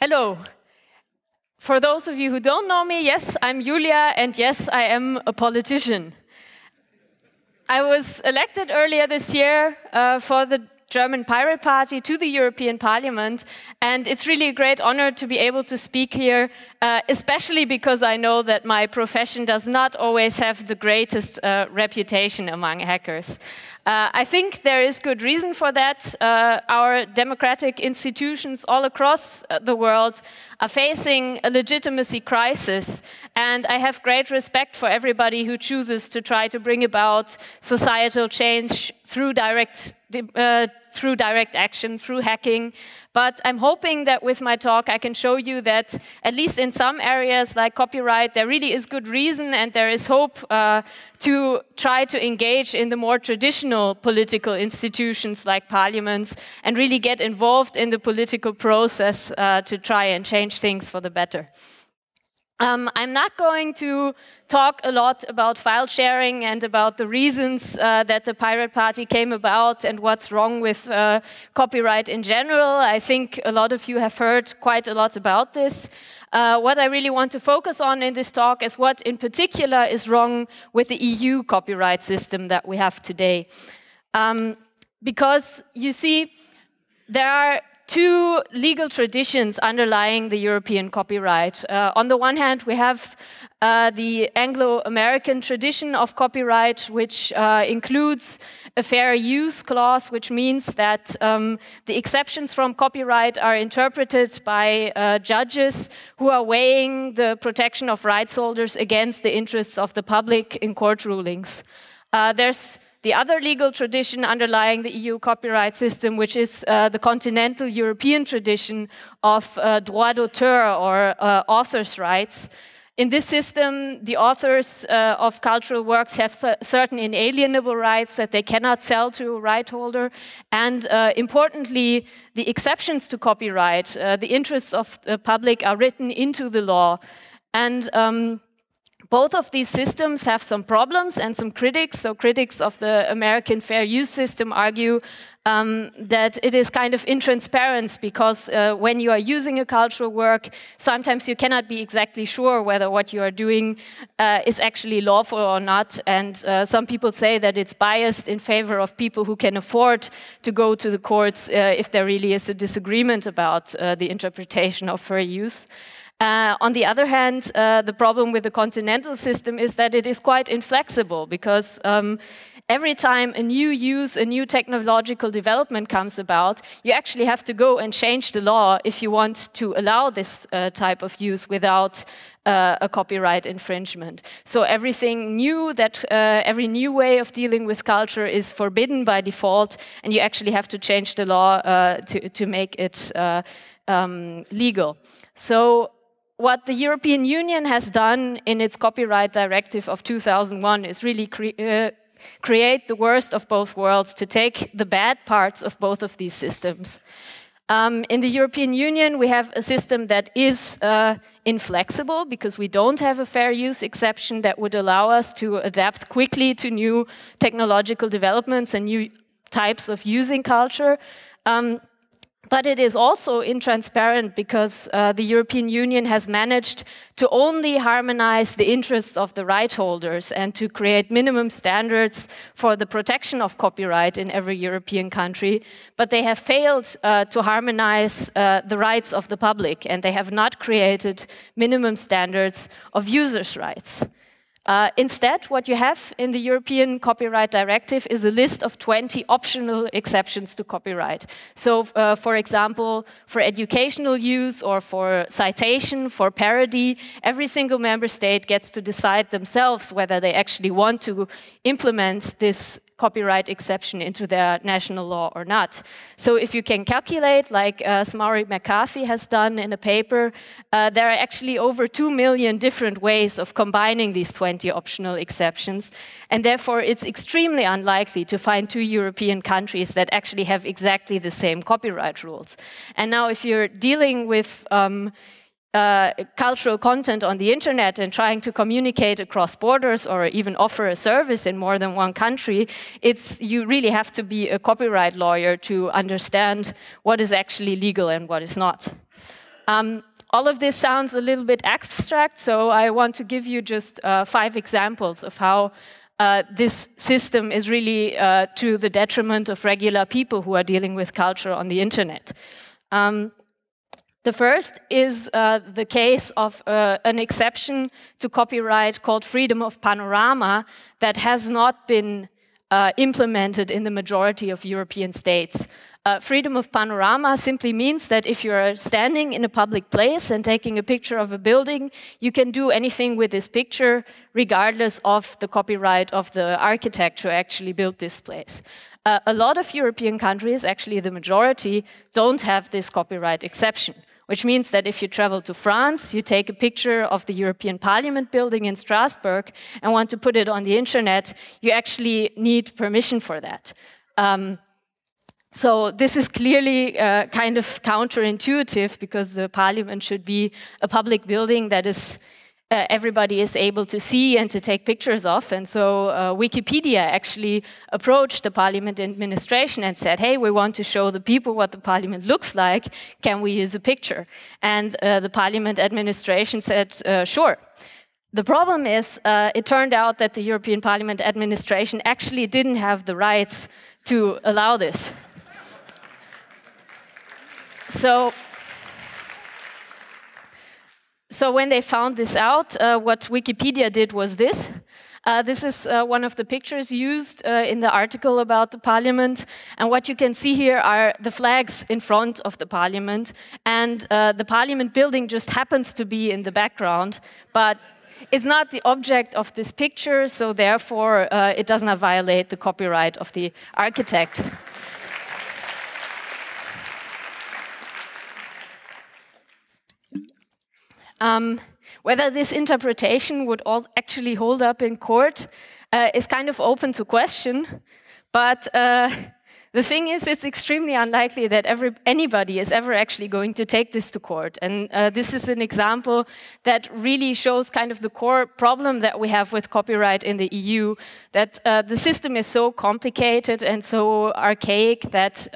Hello. For those of you who don't know me, yes, I'm Julia, and yes, I am a politician. I was elected earlier this year for the German Pirate Party to the European Parliament, and it's really a great honor to be able to speak here, especially because I know that my profession does not always have the greatest reputation among hackers. I think there is good reason for that. Our democratic institutions all across the world are facing a legitimacy crisis, and I have great respect for everybody who chooses to try to bring about societal change through direct action, through hacking. But I'm hoping that with my talk I can show you that at least in some areas like copyright there really is good reason and there is hope to try to engage in the more traditional political institutions like parliaments and really get involved in the political process to try and change things for the better. I'm not going to talk a lot about file sharing and about the reasons that the Pirate Party came about and what's wrong with copyright in general. I think a lot of you have heard quite a lot about this. What I really want to focus on in this talk is what in particular is wrong with the EU copyright system that we have today. Because you see, there are two legal traditions underlying the European copyright. On the one hand, we have the Anglo-American tradition of copyright, which includes a fair use clause, which means that the exceptions from copyright are interpreted by judges who are weighing the protection of rights holders against the interests of the public in court rulings. There's the other legal tradition underlying the EU copyright system, which is the continental European tradition of droit d'auteur or authors' rights. In this system, the authors of cultural works have certain inalienable rights that they cannot sell to a right holder. And importantly, the exceptions to copyright, the interests of the public are written into the law. And both of these systems have some problems and some critics. So critics of the American fair use system argue that it is kind of intransparent because when you are using a cultural work, sometimes you cannot be exactly sure whether what you are doing is actually lawful or not. And some people say that it's biased in favor of people who can afford to go to the courts if there really is a disagreement about the interpretation of fair use. On the other hand, the problem with the continental system is that it is quite inflexible because every time a new use, a new technological development comes about, you actually have to go and change the law if you want to allow this type of use without a copyright infringement. So everything new, every new way of dealing with culture is forbidden by default, and you actually have to change the law to make it legal. So what the European Union has done in its copyright directive of 2001 is really create the worst of both worlds, to take the bad parts of both of these systems. In the European Union, we have a system that is inflexible because we don't have a fair use exception that would allow us to adapt quickly to new technological developments and new types of using culture. But it is also intransparent because the European Union has managed to only harmonize the interests of the right holders and to create minimum standards for the protection of copyright in every European country. But they have failed to harmonize the rights of the public, and they have not created minimum standards of users' rights. Instead, what you have in the European Copyright Directive is a list of 20 optional exceptions to copyright. So, for example, for educational use or for citation, for parody, every single member state gets to decide themselves whether they actually want to implement this copyright exception into their national law or not. So if you can calculate, like Smaury McCarthy has done in a paper, there are actually over 2 million different ways of combining these 20 optional exceptions, and therefore it's extremely unlikely to find 2 European countries that actually have exactly the same copyright rules. And now if you're dealing with cultural content on the internet and trying to communicate across borders or even offer a service in more than one country, you really have to be a copyright lawyer to understand what is actually legal and what is not. All of this sounds a little bit abstract, so I want to give you just 5 examples of how this system is really to the detriment of regular people who are dealing with culture on the internet. The first is the case of an exception to copyright called freedom of panorama that has not been implemented in the majority of European states. Freedom of panorama simply means that if you're standing in a public place and taking a picture of a building, you can do anything with this picture regardless of the copyright of the architect who actually built this place. A lot of European countries, actually the majority, don't have this copyright exception, which means that if you travel to France, you take a picture of the European Parliament building in Strasbourg and want to put it on the internet, you actually need permission for that. So this is clearly kind of counterintuitive because the Parliament should be a public building that is everybody is able to see and to take pictures of. And so Wikipedia actually approached the Parliament administration and said, hey, we want to show the people what the Parliament looks like. Can we use a picture? And the Parliament administration said, sure. The problem is, it turned out that the European Parliament administration actually didn't have the rights to allow this. So when they found this out, what Wikipedia did was this. This is one of the pictures used in the article about the Parliament. And what you can see here are the flags in front of the Parliament. And the Parliament building just happens to be in the background. But it's not the object of this picture, so therefore it does not violate the copyright of the architect. Whether this interpretation would actually hold up in court is kind of open to question, but the thing is, it's extremely unlikely that anybody is ever actually going to take this to court. And this is an example that really shows kind of the core problem that we have with copyright in the EU, that the system is so complicated and so archaic that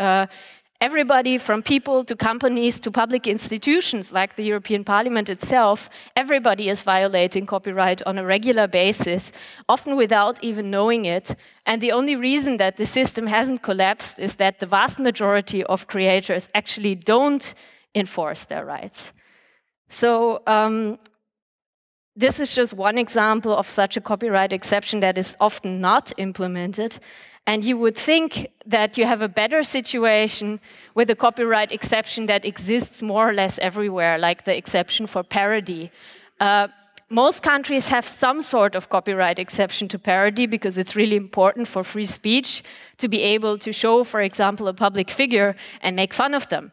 everybody from people to companies to public institutions like the European Parliament itself, everybody is violating copyright on a regular basis, often without even knowing it. And the only reason that the system hasn't collapsed is that the vast majority of creators actually don't enforce their rights. So this is just one example of such a copyright exception that is often not implemented. And you would think that you have a better situation with a copyright exception that exists more or less everywhere, like the exception for parody. Most countries have some sort of copyright exception to parody because it's really important for free speech to be able to show, for example, a public figure and make fun of them.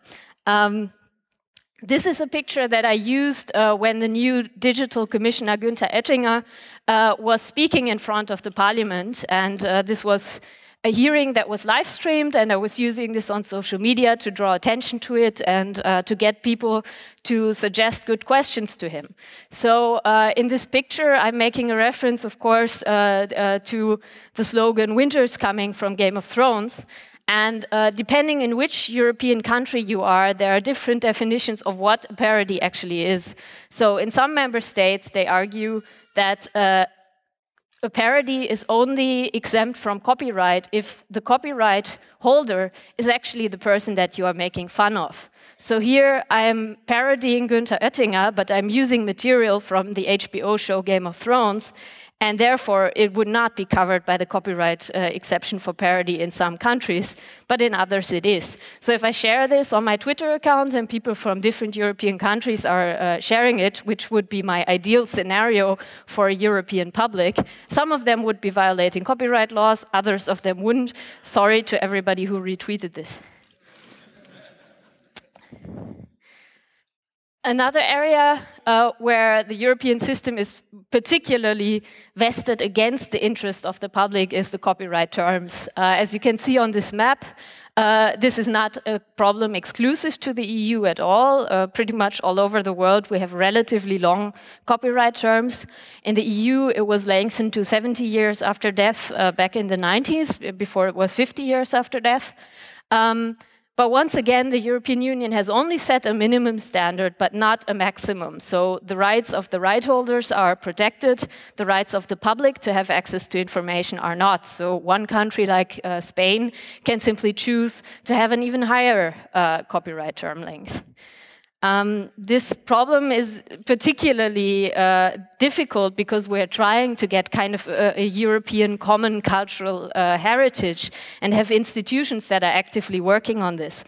This is a picture that I used when the new digital commissioner, Günther Oettinger, was speaking in front of the parliament. And this was a hearing that was live streamed, and I was using this on social media to draw attention to it and to get people to suggest good questions to him. So in this picture, I'm making a reference, of course, to the slogan, "Winter's coming" from Game of Thrones. And depending in which European country you are, there are different definitions of what a parody actually is. So in some member states, they argue that a parody is only exempt from copyright if the copyright holder is actually the person that you are making fun of. So here I am parodying Günther Oettinger, but I'm using material from the HBO show Game of Thrones, and therefore it would not be covered by the copyright exception for parody in some countries, but in others it is. So if I share this on my Twitter account and people from different European countries are sharing it, which would be my ideal scenario for a European public, some of them would be violating copyright laws, others of them wouldn't. Sorry to everybody who retweeted this. Another area where the European system is particularly vested against the interest of the public is the copyright terms. As you can see on this map, this is not a problem exclusive to the EU at all. Pretty much all over the world we have relatively long copyright terms. In the EU it was lengthened to 70 years after death back in the 90s, before it was 50 years after death. But once again, the European Union has only set a minimum standard, but not a maximum. So the rights of the right holders are protected, the rights of the public to have access to information are not. So one country like Spain can simply choose to have an even higher copyright term length. This problem is particularly difficult because we're trying to get kind of a European common cultural heritage and have institutions that are actively working on this.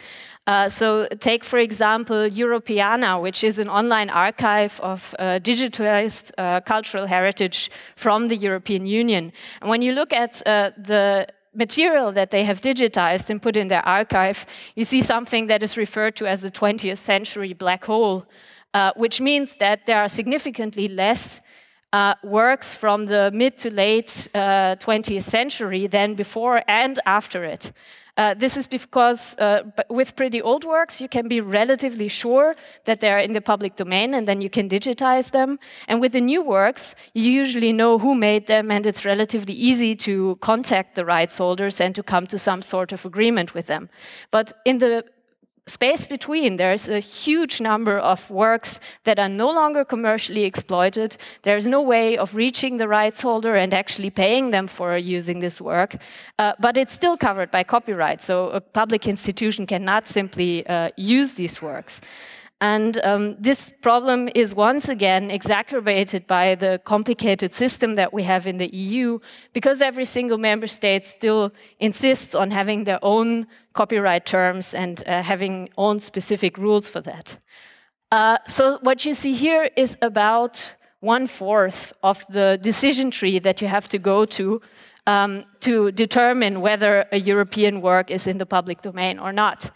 So take, for example, Europeana, which is an online archive of digitalized cultural heritage from the European Union. And when you look at the material that they have digitized and put in their archive, you see something that is referred to as the 20th century black hole, which means that there are significantly less works from the mid to late 20th century than before and after it. This is because with pretty old works, you can be relatively sure that they're in the public domain and then you can digitize them. And with the new works, you usually know who made them and it's relatively easy to contact the rights holders and to come to some sort of agreement with them. But in the space between, there's a huge number of works that are no longer commercially exploited. There's no way of reaching the rights holder and actually paying them for using this work, but it's still covered by copyright, so a public institution cannot simply use these works. And this problem is once again exacerbated by the complicated system that we have in the EU, because every single member state still insists on having their own copyright terms and having own specific rules for that. So what you see here is about 1/4 of the decision tree that you have to go to determine whether a European work is in the public domain or not.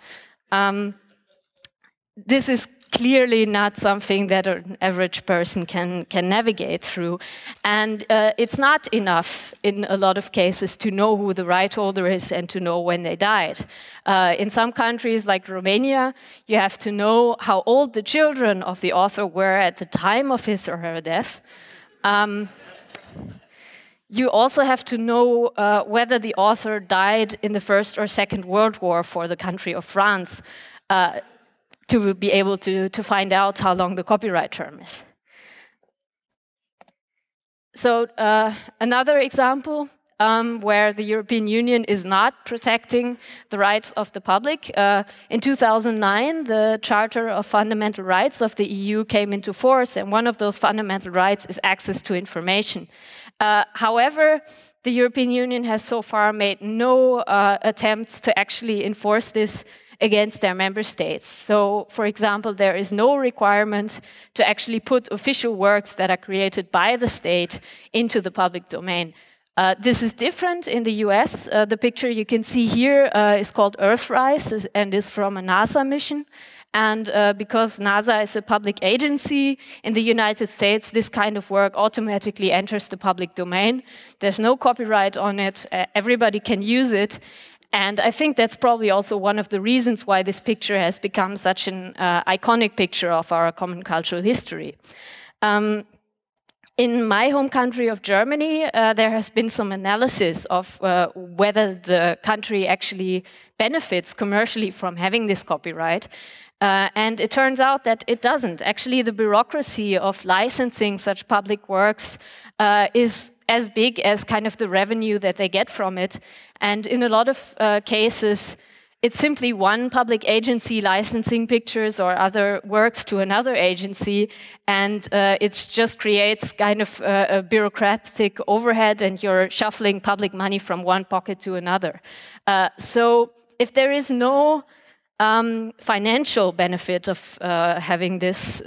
This is clearly not something that an average person can navigate through. And it's not enough in a lot of cases to know who the right holder is and to know when they died. In some countries like Romania, you have to know how old the children of the author were at the time of his or her death. You also have to know whether the author died in the First or Second World War for the country of France, to be able to find out how long the copyright term is. So another example where the European Union is not protecting the rights of the public. In 2009, the Charter of Fundamental Rights of the EU came into force, and one of those fundamental rights is access to information. However, the European Union has so far made no attempts to actually enforce this against their member states. So, for example, there is no requirement to actually put official works that are created by the state into the public domain. This is different in the US. The picture you can see here is called Earthrise and is from a NASA mission. And because NASA is a public agency in the United States, this kind of work automatically enters the public domain. There's no copyright on it. Everybody can use it. And I think that's probably also one of the reasons why this picture has become such an iconic picture of our common cultural history. In my home country of Germany, there has been some analysis of whether the country actually benefits commercially from having this copyright. And it turns out that it doesn't. Actually, the bureaucracy of licensing such public works is as big as kind of the revenue that they get from it. And in a lot of cases, it's simply one public agency licensing pictures or other works to another agency, and it just creates kind of a bureaucratic overhead, and you're shuffling public money from one pocket to another. So if there is no financial benefit of having this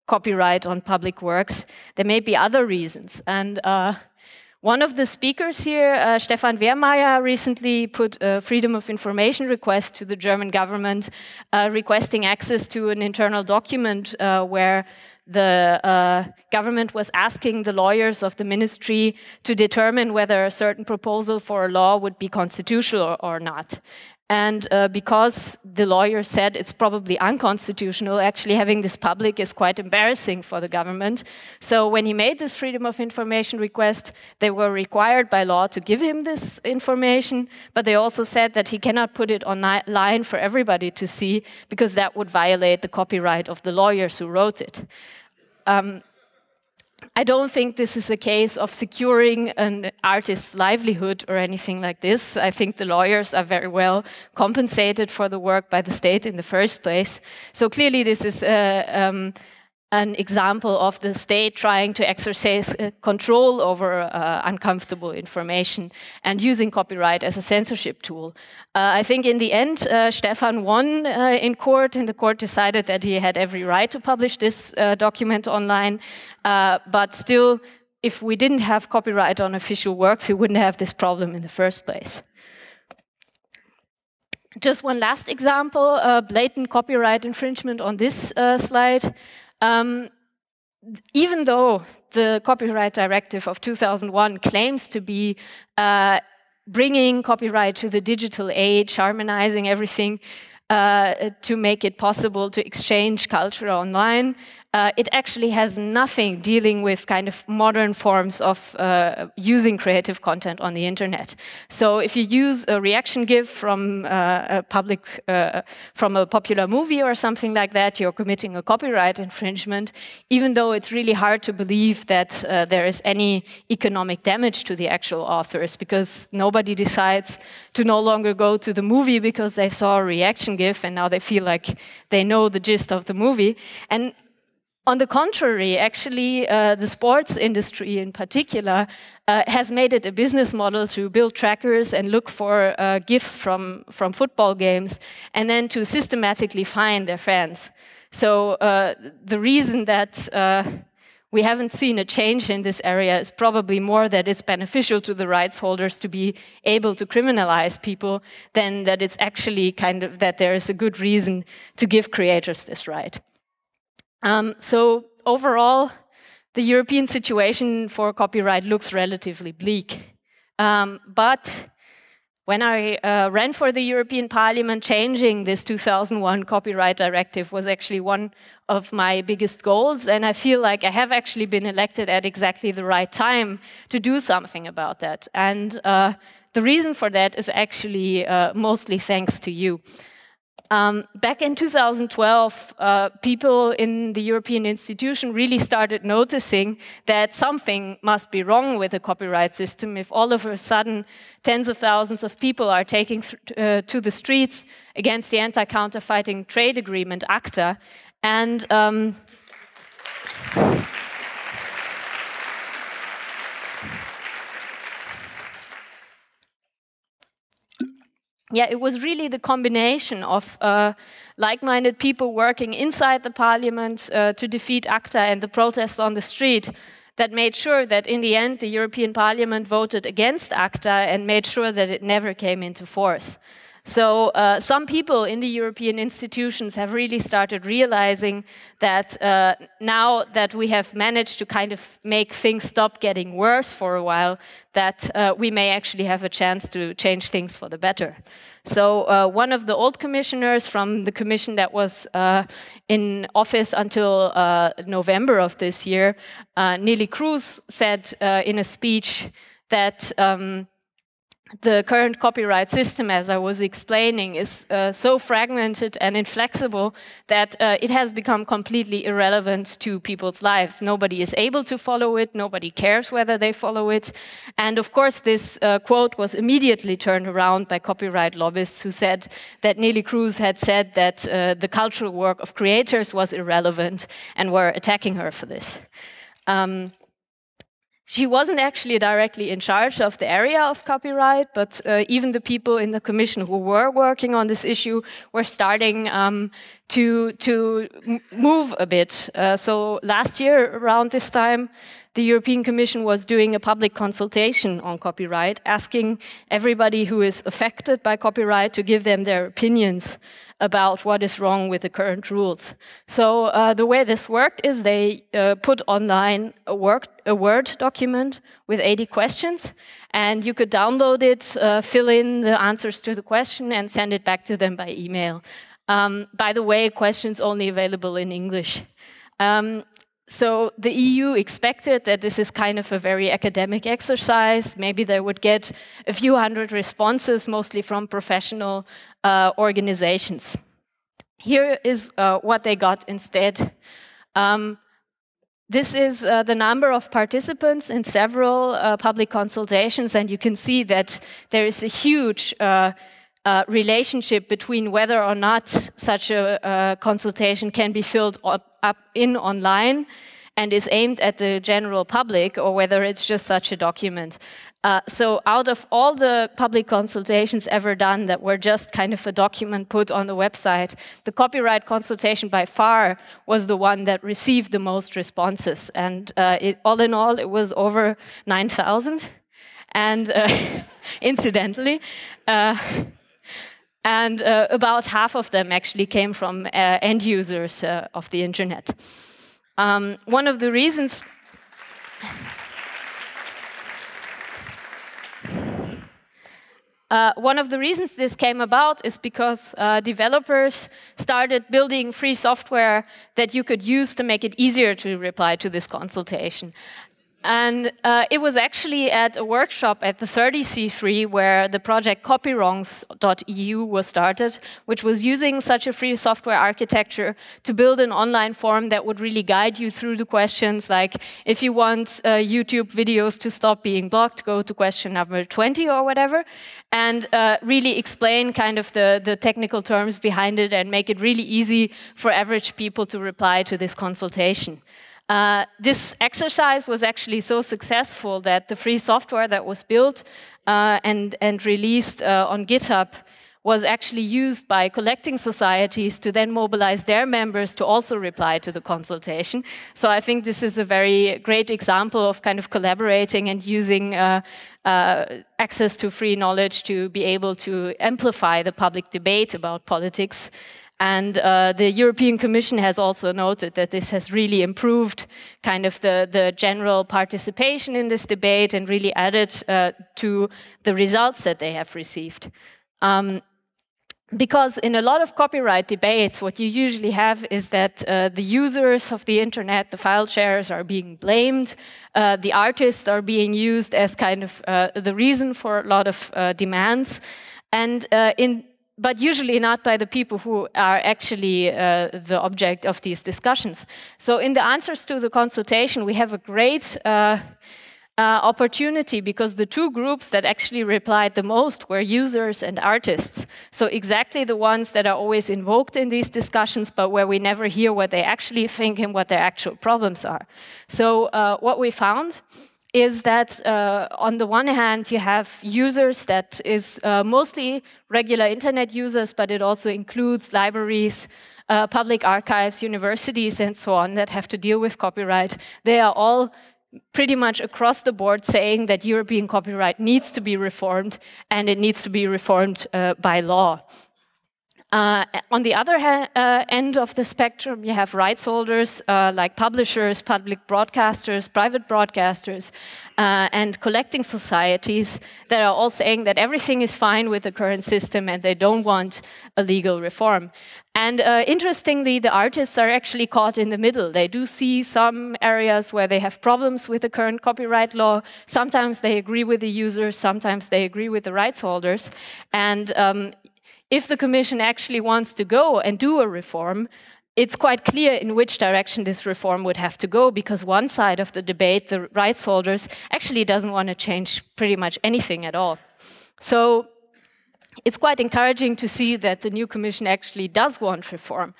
copyright on public works, there may be other reasons. And one of the speakers here, Stefan Wehrmeier, recently put a freedom of information request to the German government requesting access to an internal document where the government was asking the lawyers of the ministry to determine whether a certain proposal for a law would be constitutional or not. And because the lawyer said it's probably unconstitutional, actually having this public is quite embarrassing for the government. So when he made this Freedom of Information request, they were required by law to give him this information, but they also said that he cannot put it online for everybody to see, because that would violate the copyright of the lawyers who wrote it. I don't think this is a case of securing an artist's livelihood or anything like this. I think the lawyers are very well compensated for the work by the state in the first place. So clearly this is an example of the state trying to exercise control over uncomfortable information and using copyright as a censorship tool. I think in the end, Stefan won in court, and the court decided that he had every right to publish this document online. But still, if we didn't have copyright on official works, we wouldn't have this problem in the first place. Just one last example, blatant copyright infringement on this slide. Even though the Copyright Directive of 2001 claims to be bringing copyright to the digital age, harmonizing everything to make it possible to exchange culture online, it actually has nothing dealing with kind of modern forms of using creative content on the internet. So if you use a reaction GIF from from a popular movie or something like that, you're committing a copyright infringement, even though it's really hard to believe that there is any economic damage to the actual authors, because nobody decides to no longer go to the movie because they saw a reaction GIF and now they feel like they know the gist of the movie. And on the contrary, actually, the sports industry in particular has made it a business model to build trackers and look for GIFs from football games and then to systematically fine their fans. So the reason that we haven't seen a change in this area is probably more that it's beneficial to the rights holders to be able to criminalize people than that it's actually kind of that there is a good reason to give creators this right. So overall, the European situation for copyright looks relatively bleak. But when I ran for the European Parliament, changing this 2001 Copyright Directive was actually one of my biggest goals, and I feel like I have actually been elected at exactly the right time to do something about that. And the reason for that is actually mostly thanks to you. Back in 2012, people in the European institution really started noticing that something must be wrong with the copyright system if all of a sudden tens of thousands of people are taking to the streets against the anti-counterfeiting trade agreement, ACTA. And yeah, it was really the combination of like-minded people working inside the parliament to defeat ACTA and the protests on the street that made sure that in the end the European Parliament voted against ACTA and made sure that it never came into force. So some people in the European institutions have really started realizing that now that we have managed to kind of make things stop getting worse for a while, that we may actually have a chance to change things for the better. So one of the old commissioners from the commission that was in office until November of this year, Neelie Kroes, said in a speech that the current copyright system, as I was explaining, is so fragmented and inflexible that it has become completely irrelevant to people's lives. Nobody is able to follow it, nobody cares whether they follow it. And of course this quote was immediately turned around by copyright lobbyists who said that Neelie Kroes had said that the cultural work of creators was irrelevant and were attacking her for this. She wasn't actually directly in charge of the area of copyright, but even the people in the commission who were working on this issue were starting to move a bit. So last year, around this time, the European Commission was doing a public consultation on copyright, asking everybody who is affected by copyright to give them their opinions about what is wrong with the current rules. So the way this worked is they put online a Word document with 80 questions, and you could download it, fill in the answers to the question, and send it back to them by email. By the way, questions only available in English. So the EU expected that this is kind of a very academic exercise. Maybe they would get a few hundred responses, mostly from professional organizations. Here is what they got instead. This is the number of participants in several public consultations, and you can see that there is a huge relationship between whether or not such a consultation can be filled up in online and is aimed at the general public, or whether it's just such a document. So out of all the public consultations ever done that were just kind of a document put on the website, the copyright consultation by far was the one that received the most responses. And all in all, it was over 9,000. And incidentally, and about half of them actually came from end users of the internet. One of the reasons this came about is because developers started building free software that you could use to make it easier to reply to this consultation. And it was actually at a workshop at the 30C3 where the project copywrongs.eu was started, which was using such a free software architecture to build an online form that would really guide you through the questions, like if you want YouTube videos to stop being blocked, go to question number 20 or whatever, and really explain kind of the technical terms behind it and make it really easy for average people to reply to this consultation. This exercise was actually so successful that the free software that was built and released on GitHub was actually used by collecting societies to then mobilize their members to also reply to the consultation. So I think this is a very great example of kind of collaborating and using access to free knowledge to be able to amplify the public debate about politics. And the European Commission has also noted that this has really improved kind of the general participation in this debate and really added to the results that they have received. Because in a lot of copyright debates, what you usually have is that the users of the internet, the file sharers, are being blamed. The artists are being used as kind of the reason for a lot of demands. And but usually not by the people who are actually the object of these discussions. So in the answers to the consultation, we have a great opportunity, because the two groups that actually replied the most were users and artists. So exactly the ones that are always invoked in these discussions, but where we never hear what they actually think and what their actual problems are. So what we found is that on the one hand, you have users that is mostly regular internet users, but it also includes libraries, public archives, universities, and so on that have to deal with copyright. They are all pretty much across the board saying that European copyright needs to be reformed, and it needs to be reformed by law. On the other end of the spectrum, you have rights holders like publishers, public broadcasters, private broadcasters, and collecting societies that are all saying that everything is fine with the current system and they don't want a legal reform. And interestingly, the artists are actually caught in the middle. They do see some areas where they have problems with the current copyright law. Sometimes they agree with the users, sometimes they agree with the rights holders. And if the Commission actually wants to go and do a reform, it's quite clear in which direction this reform would have to go, because one side of the debate, the rights holders, actually doesn't want to change pretty much anything at all. So it's quite encouraging to see that the new Commission actually does want reform.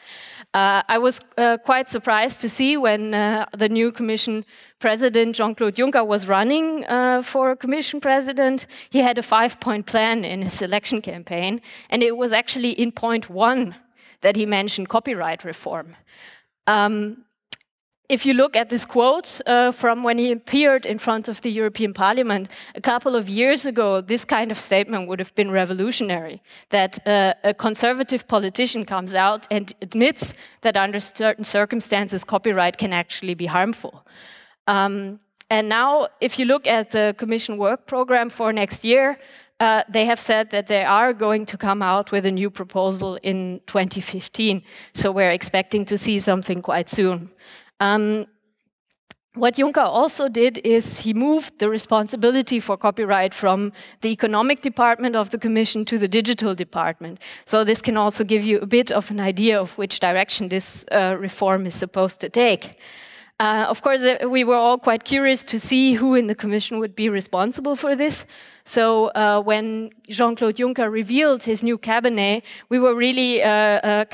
I was quite surprised to see when the new Commission President, Jean-Claude Juncker, was running for Commission President. He had a 5-point plan in his election campaign, and it was actually in point 1 that he mentioned copyright reform. if you look at this quote from when he appeared in front of the European Parliament a couple of years ago, this kind of statement would have been revolutionary, that a conservative politician comes out and admits that under certain circumstances copyright can actually be harmful. And now, if you look at the Commission work program for next year, they have said that they are going to come out with a new proposal in 2015. So we're expecting to see something quite soon. What Juncker also did is he moved the responsibility for copyright from the economic department of the Commission to the digital department. So this can also give you a bit of an idea of which direction this reform is supposed to take. Of course, we were all quite curious to see who in the Commission would be responsible for this. So when Jean-Claude Juncker revealed his new cabinet, we were really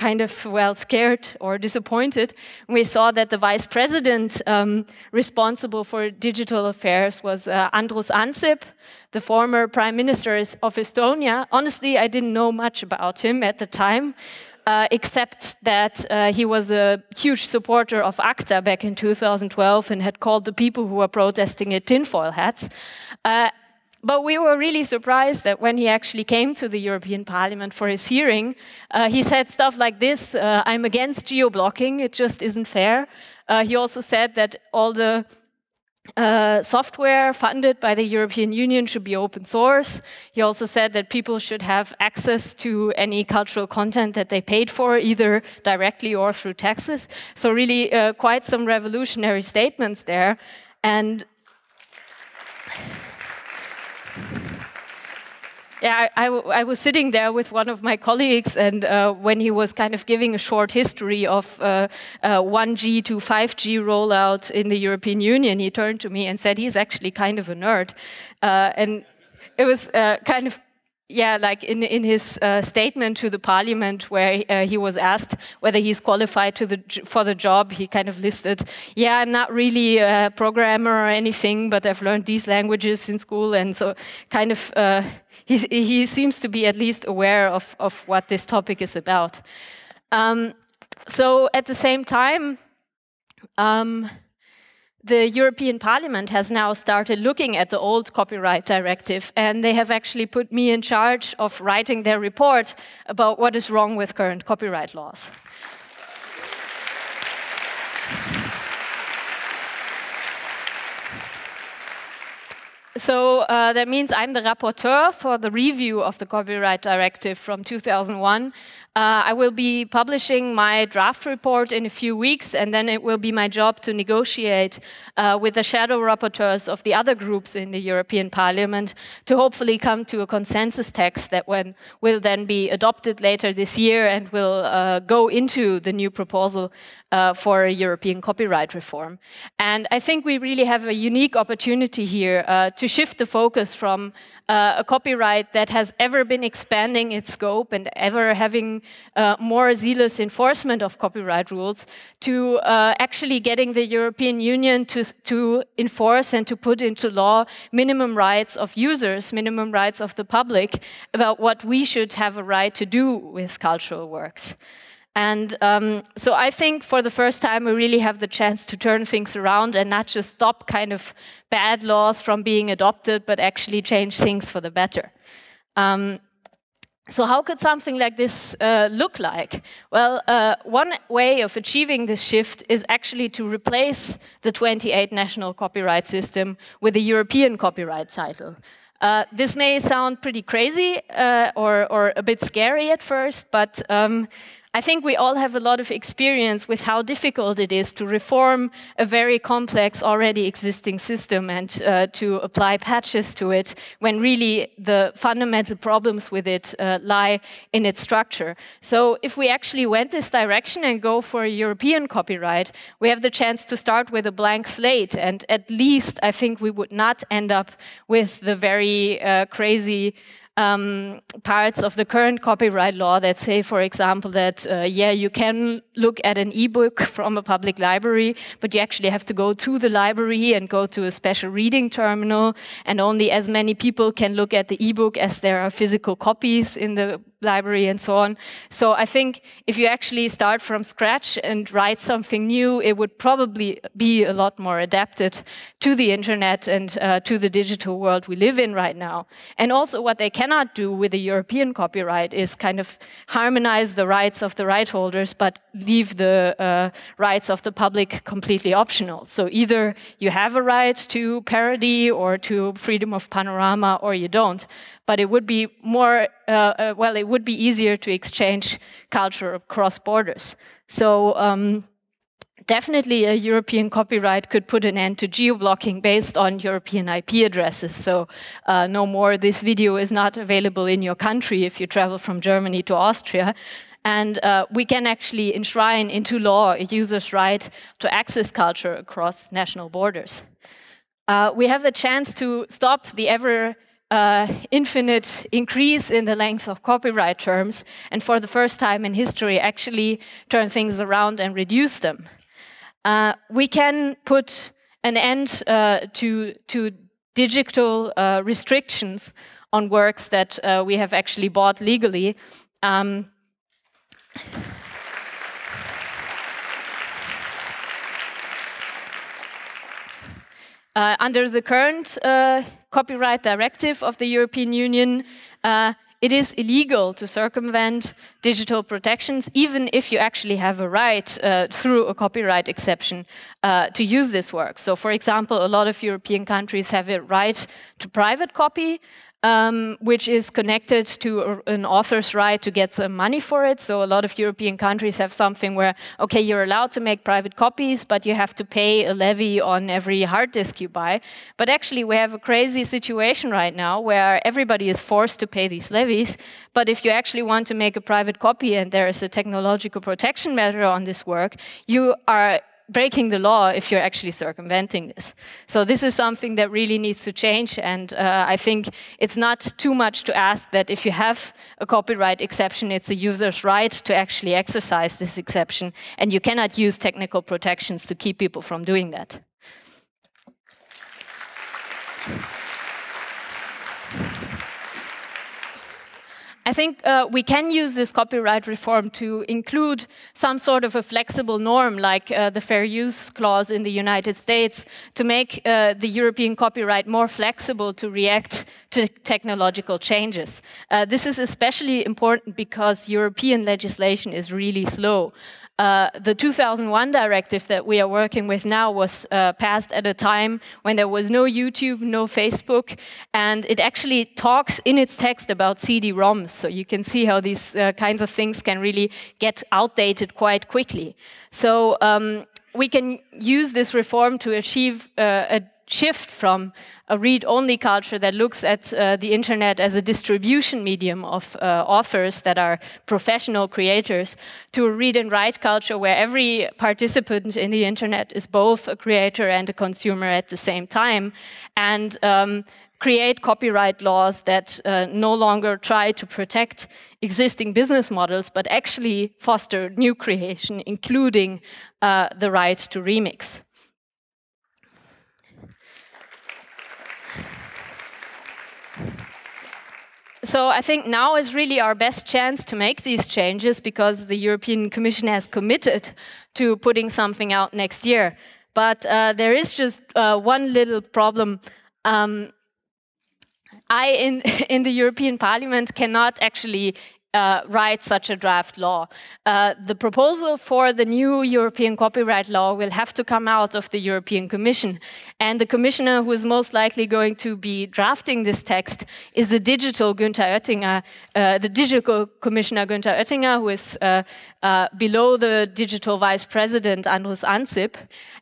kind of, well, scared or disappointed. We saw that the vice president responsible for digital affairs was Andrus Ansip, the former prime minister of Estonia. Honestly, I didn't know much about him at the time. Except that he was a huge supporter of ACTA back in 2012 and had called the people who were protesting it tinfoil hats. But we were really surprised that when he actually came to the European Parliament for his hearing, he said stuff like this: I'm against geo-blocking, it just isn't fair. He also said that all the software funded by the European Union should be open source. He also said that people should have access to any cultural content that they paid for, either directly or through taxes. So really quite some revolutionary statements there. And yeah, I was sitting there with one of my colleagues, and when he was kind of giving a short history of 1G to 5G rollout in the European Union, he turned to me and said he's actually kind of a nerd. And it was kind of, yeah, like in his statement to the parliament where he was asked whether he's qualified for the job, he kind of listed, yeah, I'm not really a programmer or anything, but I've learned these languages in school, and so kind of he seems to be at least aware of what this topic is about. So at the same time, the European Parliament has now started looking at the old copyright directive, and they have actually put me in charge of writing their report about what is wrong with current copyright laws. So that means I'm the rapporteur for the review of the Copyright Directive from 2001. I will be publishing my draft report in a few weeks, and then it will be my job to negotiate with the shadow rapporteurs of the other groups in the European Parliament to hopefully come to a consensus text that will then be adopted later this year and will go into the new proposal for a European copyright reform. And I think we really have a unique opportunity here to shift the focus from a copyright that has ever been expanding its scope and ever having more zealous enforcement of copyright rules to actually getting the European Union to enforce and to put into law minimum rights of users, minimum rights of the public about what we should have a right to do with cultural works. And so I think for the first time we really have the chance to turn things around and not just stop kind of bad laws from being adopted, but actually change things for the better. So how could something like this look like? Well, one way of achieving this shift is actually to replace the 28 national copyright system with a European copyright title. This may sound pretty crazy or a bit scary at first, but I think we all have a lot of experience with how difficult it is to reform a very complex already existing system and to apply patches to it when really the fundamental problems with it lie in its structure. So if we actually went this direction and go for a European copyright, we have the chance to start with a blank slate, and at least I think we would not end up with the very crazy parts of the current copyright law that say, for example, that yeah, you can look at an e-book from a public library, but you actually have to go to the library and go to a special reading terminal, and only as many people can look at the e-book as there are physical copies in the library and so on. So I think if you actually start from scratch and write something new, it would probably be a lot more adapted to the internet and to the digital world we live in right now. And also what they cannot do with the European copyright is kind of harmonize the rights of the right holders, but leave the rights of the public completely optional. So either you have a right to parody or to freedom of panorama, or you don't. But it would be more, well, it would be easier to exchange culture across borders. So definitely a European copyright could put an end to geo-blocking based on European IP addresses. So no more, this video is not available in your country if you travel from Germany to Austria. And we can actually enshrine into law a user's right to access culture across national borders. We have a chance to stop the ever infinite increase in the length of copyright terms, and for the first time in history actually turn things around and reduce them. We can put an end to digital restrictions on works that we have actually bought legally. Under the current copyright directive of the European Union, it is illegal to circumvent digital protections, even if you actually have a right through a copyright exception to use this work. So, for example, a lot of European countries have a right to private copy, which is connected to an author's right to get some money for it. So a lot of European countries have something where, okay, you're allowed to make private copies, but you have to pay a levy on every hard disk you buy. But actually we have a crazy situation right now where everybody is forced to pay these levies. But if you actually want to make a private copy and there is a technological protection measure on this work, you are breaking the law if you're actually circumventing this. So this is something that really needs to change, and I think it's not too much to ask that if you have a copyright exception, it's a user's right to actually exercise this exception, and you cannot use technical protections to keep people from doing that. I think we can use this copyright reform to include some sort of a flexible norm, like the fair use clause in the United States, to make the European copyright more flexible to react to technological changes. This is especially important because European legislation is really slow. The 2001 directive that we are working with now was passed at a time when there was no YouTube, no Facebook, and it actually talks in its text about CD-ROMs. So you can see how these kinds of things can really get outdated quite quickly. So we can use this reform to achieve a shift from a read-only culture that looks at the internet as a distribution medium of authors that are professional creators to a read and write culture where every participant in the internet is both a creator and a consumer at the same time, and create copyright laws that no longer try to protect existing business models, but actually foster new creation, including the right to remix. So I think now is really our best chance to make these changes because the European Commission has committed to putting something out next year. But there is just one little problem. In the European Parliament cannot actually write such a draft law. The proposal for the new European copyright law will have to come out of the European Commission. And the commissioner who is most likely going to be drafting this text is the digital Günther Oettinger, the digital commissioner Günther Oettinger, who is below the digital vice president Andrus Ansip.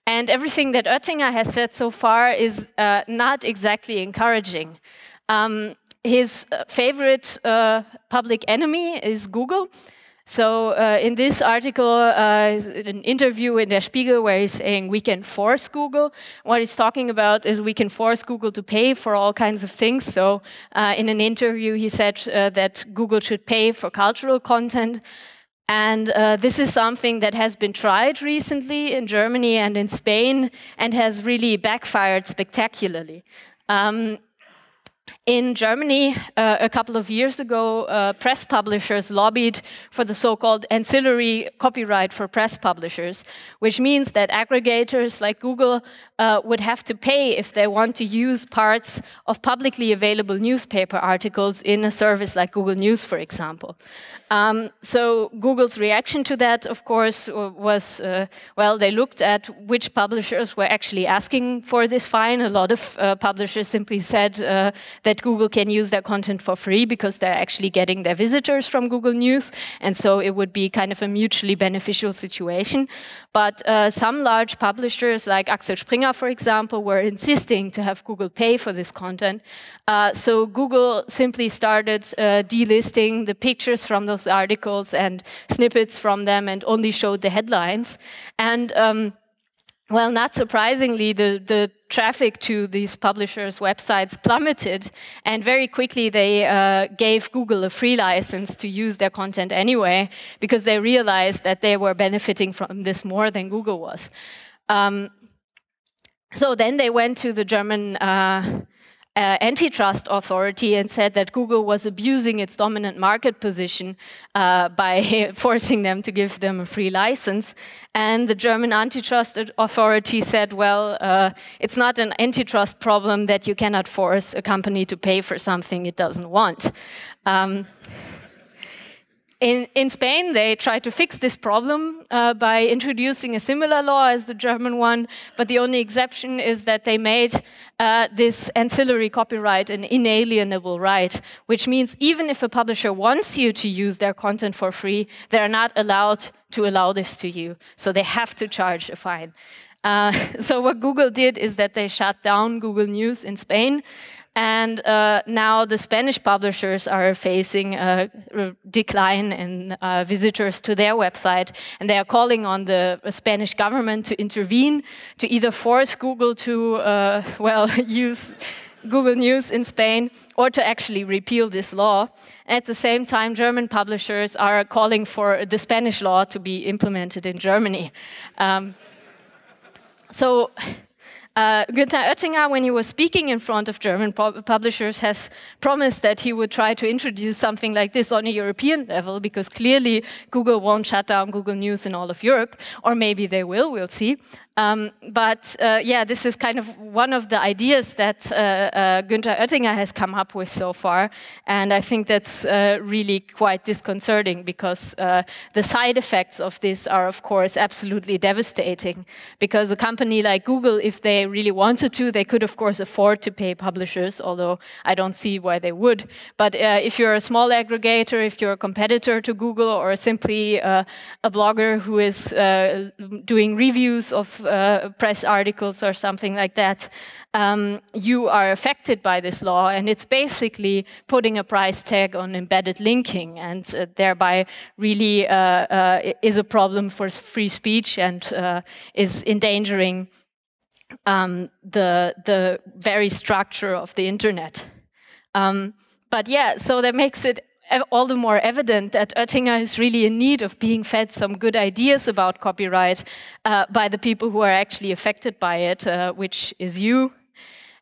And everything that Oettinger has said so far is not exactly encouraging. His favorite public enemy is Google. So in this article, an interview in Der Spiegel where he's saying we can force Google. What he's talking about is we can force Google to pay for all kinds of things. So in an interview, he said that Google should pay for cultural content. And this is something that has been tried recently in Germany and in Spain and has really backfired spectacularly. In Germany, a couple of years ago, press publishers lobbied for the so-called ancillary copyright for press publishers, which means that aggregators like Google would have to pay if they want to use parts of publicly available newspaper articles in a service like Google News, for example. So Google's reaction to that, of course, was, well, they looked at which publishers were actually asking for this fine. A lot of publishers simply said that Google can use their content for free because they're actually getting their visitors from Google News, and so it would be kind of a mutually beneficial situation. But some large publishers, like Axel Springer, for example, were insisting to have Google pay for this content. So Google simply started delisting the pictures from those articles and snippets from them and only showed the headlines. And well, not surprisingly, the traffic to these publishers' websites plummeted, and very quickly they gave Google a free license to use their content anyway, because they realized that they were benefiting from this more than Google was. So then they went to the German antitrust authority and said that Google was abusing its dominant market position by forcing them to give them a free license. And the German antitrust authority said, well, it's not an antitrust problem that you cannot force a company to pay for something it doesn't want. In Spain, they tried to fix this problem by introducing a similar law as the German one, but the only exception is that they made this ancillary copyright an inalienable right, which means even if a publisher wants you to use their content for free, they're not allowed to allow this to you, so they have to charge a fine. So what Google did is that they shut down Google News in Spain, and now the Spanish publishers are facing a decline in visitors to their website, and they are calling on the Spanish government to intervene, to either force Google to, well, use Google News in Spain, or to actually repeal this law. At the same time, German publishers are calling for the Spanish law to be implemented in Germany. So Günther Oettinger, when he was speaking in front of German publishers, has promised that he would try to introduce something like this on a European level, because clearly Google won't shut down Google News in all of Europe, or maybe they will, we'll see. Yeah, this is kind of one of the ideas that Günther Oettinger has come up with so far, and I think that's really quite disconcerting, because the side effects of this are, of course, absolutely devastating, because a company like Google, if they really wanted to, they could, of course, afford to pay publishers, although I don't see why they would. But if you're a small aggregator, if you're a competitor to Google, or simply a blogger who is doing reviews of press articles or something like that, you are affected by this law, and it's basically putting a price tag on embedded linking, and thereby really is a problem for free speech, and is endangering the very structure of the internet. But yeah, so that makes it all the more evident that Oettinger is really in need of being fed some good ideas about copyright by the people who are actually affected by it, which is you.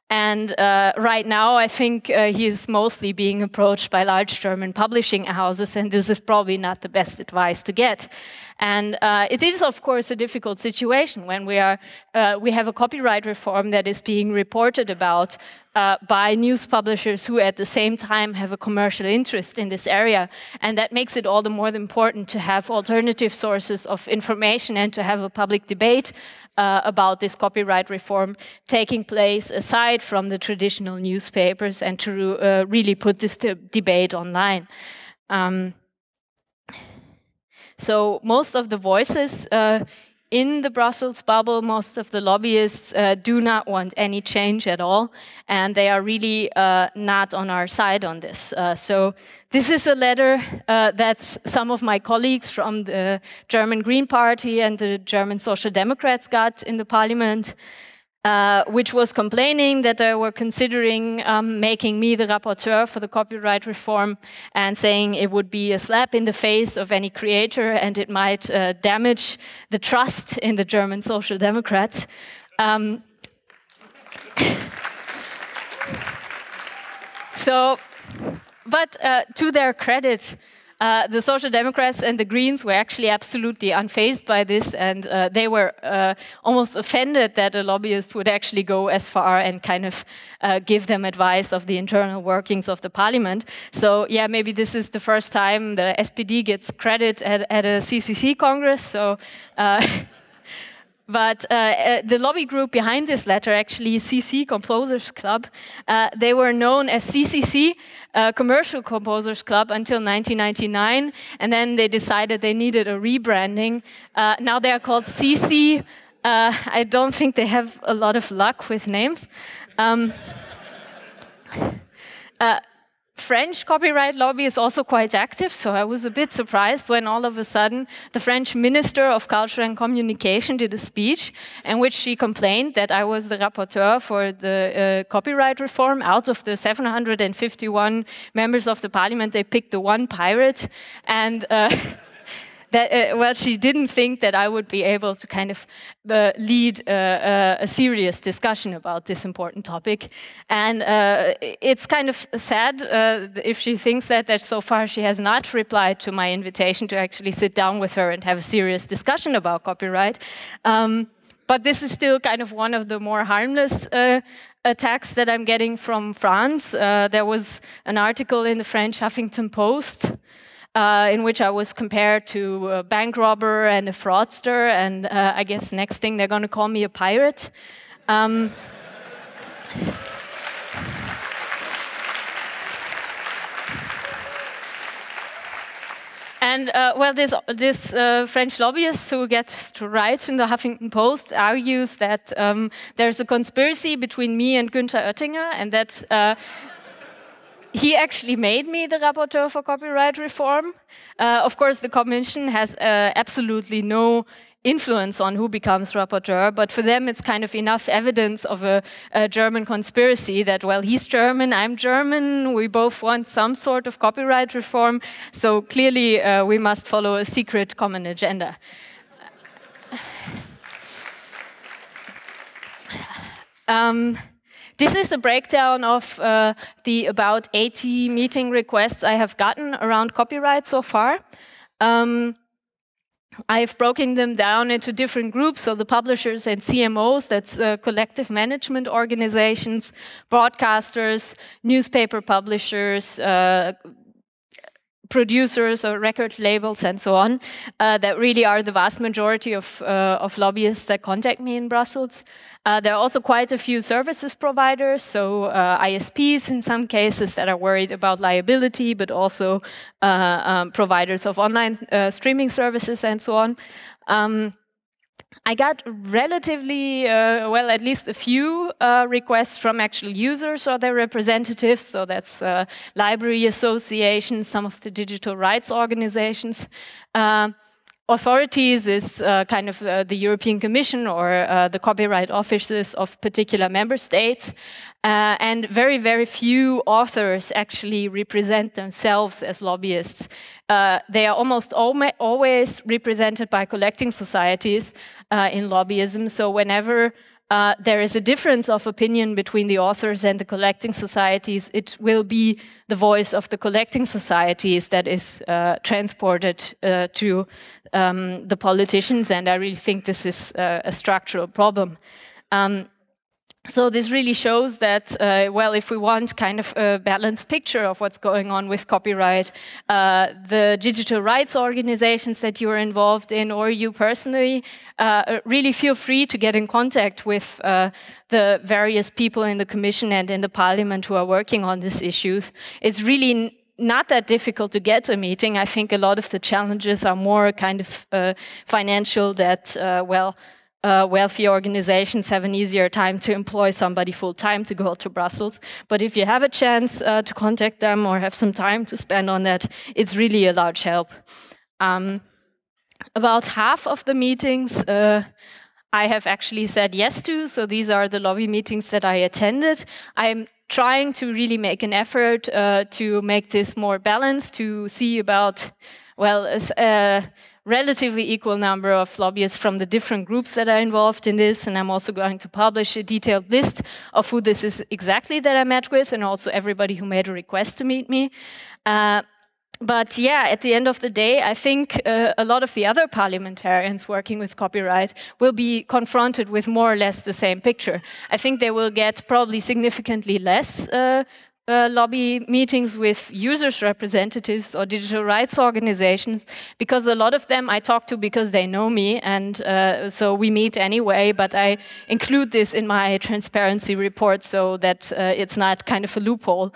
And right now, I think he is mostly being approached by large German publishing houses, and this is probably not the best advice to get. And it is, of course, a difficult situation when we have a copyright reform that is being reported about by news publishers who at the same time have a commercial interest in this area. And that makes it all the more important to have alternative sources of information and to have a public debate about this copyright reform taking place aside from the traditional newspapers, and to really put this debate online. So most of the voices in the Brussels bubble, most of the lobbyists do not want any change at all, and they are really not on our side on this. So this is a letter that some of my colleagues from the German Green Party and the German Social Democrats got in the parliament, which was complaining that they were considering making me the rapporteur for the copyright reform, and saying it would be a slap in the face of any creator, and it might damage the trust in the German Social Democrats. So, but to their credit, the Social Democrats and the Greens were actually absolutely unfazed by this, and they were almost offended that a lobbyist would actually go as far and kind of give them advice of the internal workings of the parliament. So yeah, maybe this is the first time the SPD gets credit at a CCC Congress. So. But the lobby group behind this letter, actually CC Composers Club, they were known as CCC, Commercial Composers Club, until 1999, and then they decided they needed a rebranding. Now they are called CC. I don't think they have a lot of luck with names. French copyright lobby is also quite active, so I was a bit surprised when all of a sudden the French Minister of Culture and Communication did a speech in which she complained that I was the rapporteur for the copyright reform. Out of the 751 members of the parliament, they picked the one pirate, and well, she didn't think that I would be able to kind of lead a serious discussion about this important topic. And it's kind of sad if she thinks that so far she has not replied to my invitation to actually sit down with her and have a serious discussion about copyright. But this is still kind of one of the more harmless attacks that I'm getting from France. There was an article in the French Huffington Post in which I was compared to a bank robber and a fraudster, and I guess next thing they're going to call me a pirate. And well, this French lobbyist who gets to write in the Huffington Post argues that there's a conspiracy between me and Günther Oettinger, and that he actually made me the rapporteur for copyright reform. Of course, the Commission has absolutely no influence on who becomes rapporteur, but for them it's kind of enough evidence of a German conspiracy that, well, he's German, I'm German, we both want some sort of copyright reform, so clearly we must follow a secret common agenda. This is a breakdown of the about 80 meeting requests I have gotten around copyright so far. I've broken them down into different groups, so the publishers and CMOs, that's collective management organizations, broadcasters, newspaper publishers, producers or record labels and so on, that really are the vast majority of lobbyists that contact me in Brussels. There are also quite a few services providers, so ISPs in some cases that are worried about liability, but also providers of online streaming services and so on. I got relatively, well, at least a few requests from actual users or their representatives. So that's library associations, some of the digital rights organizations. Authorities is kind of the European Commission or the copyright offices of particular member states. And very, very few authors actually represent themselves as lobbyists. They are almost always represented by collecting societies in lobbyism. So whenever there is a difference of opinion between the authors and the collecting societies, it will be the voice of the collecting societies that is transported to the politicians, and I really think this is a structural problem. So this really shows that, well, if we want kind of a balanced picture of what's going on with copyright, the digital rights organizations that you're involved in, or you personally, really feel free to get in contact with the various people in the Commission and in the Parliament who are working on these issues. It's really not that difficult to get a meeting. I think a lot of the challenges are more kind of financial, that, well, wealthy organizations have an easier time to employ somebody full-time to go to Brussels. But if you have a chance to contact them or have some time to spend on that, it's really a large help. About half of the meetings I have actually said yes to, so these are the lobby meetings that I attended. I'm trying to really make an effort to make this more balanced, to see about, well, relatively equal number of lobbyists from the different groups that are involved in this, and I'm also going to publish a detailed list of who this is exactly that I met with, and also everybody who made a request to meet me. But yeah, at the end of the day, I think a lot of the other parliamentarians working with copyright will be confronted with more or less the same picture. I think they will get probably significantly less lobby meetings with users' representatives or digital rights organizations, because a lot of them I talk to because they know me, and so we meet anyway, but I include this in my transparency report so that it's not kind of a loophole.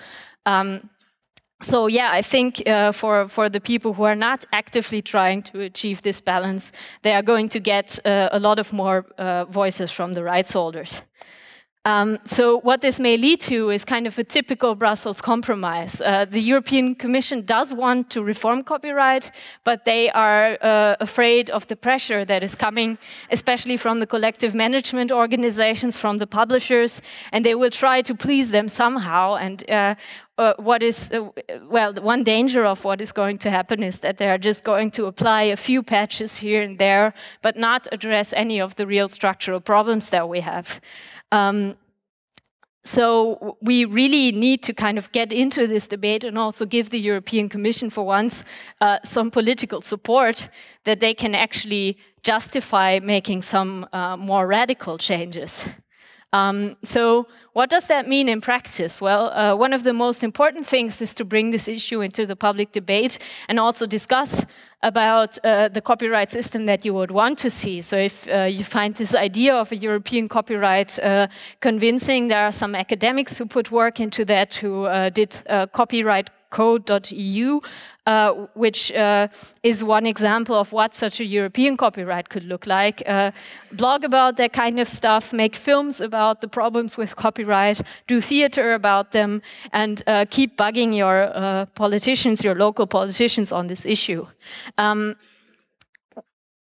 So yeah, I think for the people who are not actively trying to achieve this balance, they are going to get a lot of more voices from the rights holders. So what this may lead to is kind of a typical Brussels compromise. The European Commission does want to reform copyright, but they are afraid of the pressure that is coming, especially from the collective management organizations, from the publishers, and they will try to please them somehow. And well, one danger of what is going to happen is that they are just going to apply a few patches here and there, but not address any of the real structural problems that we have. So we really need to kind of get into this debate and also give the European Commission for once some political support that they can actually justify making some more radical changes. So what does that mean in practice? Well, one of the most important things is to bring this issue into the public debate and also discuss about the copyright system that you would want to see. So if you find this idea of a European copyright convincing, there are some academics who put work into that, who did copyrightcode.eu, which is one example of what such a European copyright could look like. Blog about that kind of stuff, make films about the problems with copyright, do theater about them, and keep bugging your politicians, your local politicians on this issue.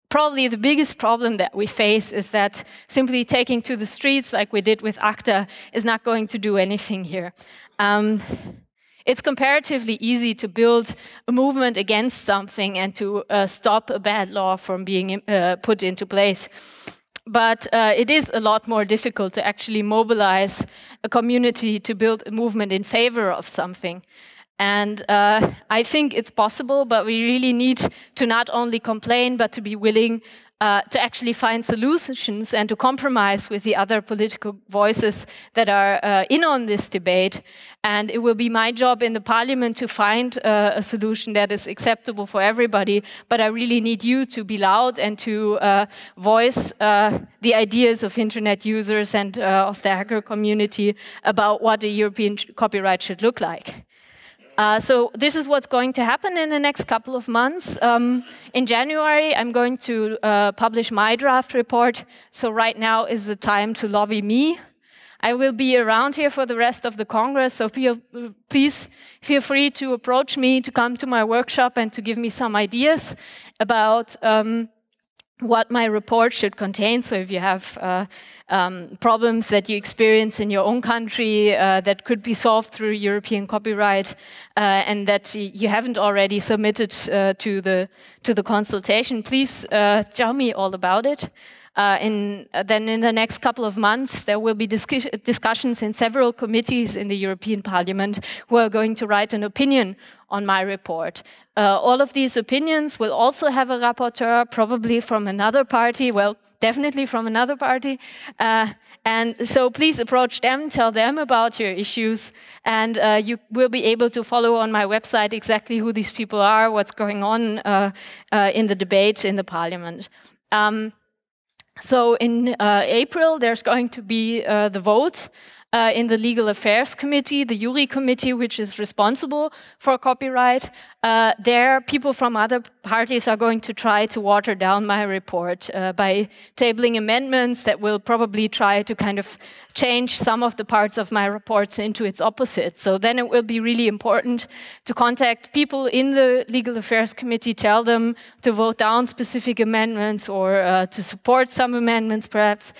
Probably the biggest problem that we face is that simply taking to the streets like we did with ACTA is not going to do anything here. It's comparatively easy to build a movement against something and to stop a bad law from being put into place. But it is a lot more difficult to actually mobilize a community to build a movement in favor of something. And I think it's possible, but we really need to not only complain, but to be willing to actually find solutions and to compromise with the other political voices that are in on this debate. And it will be my job in the parliament to find a solution that is acceptable for everybody. But I really need you to be loud and to voice the ideas of internet users and of the hacker community about what a European copyright should look like. So this is what's going to happen in the next couple of months. In January, I'm going to publish my draft report. So right now is the time to lobby me. I will be around here for the rest of the Congress, so please feel free to approach me, to come to my workshop and to give me some ideas about what my report should contain. So if you have problems that you experience in your own country that could be solved through European copyright and that you haven't already submitted to the consultation, please tell me all about it. Then in the next couple of months, there will be discussions in several committees in the European Parliament who are going to write an opinion on my report. All of these opinions will also have a rapporteur, probably from another party, well, definitely from another party. And so please approach them, tell them about your issues, and you will be able to follow on my website exactly who these people are, what's going on in the debate in the Parliament. So in April, there's going to be the vote in the Legal Affairs Committee, the Jury Committee, which is responsible for copyright. There, people from other parties are going to try to water down my report by tabling amendments that will probably try to kind of change some of the parts of my reports into its opposite. So then it will be really important to contact people in the Legal Affairs Committee, tell them to vote down specific amendments or to support some amendments perhaps.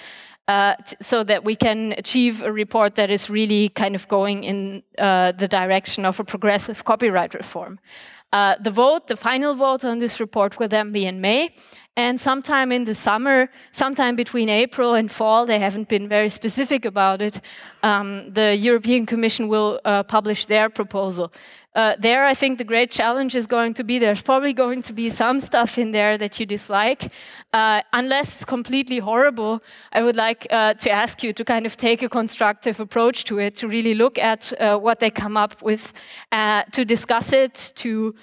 so that we can achieve a report that is really kind of going in the direction of a progressive copyright reform. The final vote on this report will then be in May, and sometime in the summer, sometime between April and fall, they haven't been very specific about it, the European Commission will publish their proposal. There, I think the great challenge is going to be, there's probably going to be some stuff in there that you dislike. Unless it's completely horrible, I would like to ask you to kind of take a constructive approach to it, to really look at what they come up with, to discuss it, to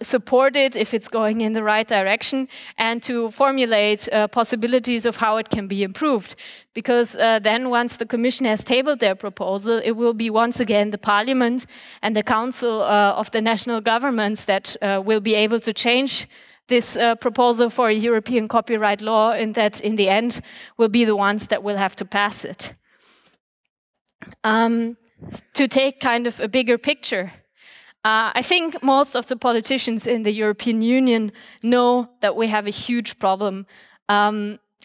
support it if it's going in the right direction, and to formulate possibilities of how it can be improved. Because then once the Commission has tabled their proposal, it will be once again the Parliament and the Council of the national governments that will be able to change this proposal for a European copyright law, and that in the end will be the ones that will have to pass it. To take kind of a bigger picture, I think most of the politicians in the European Union know that we have a huge problem.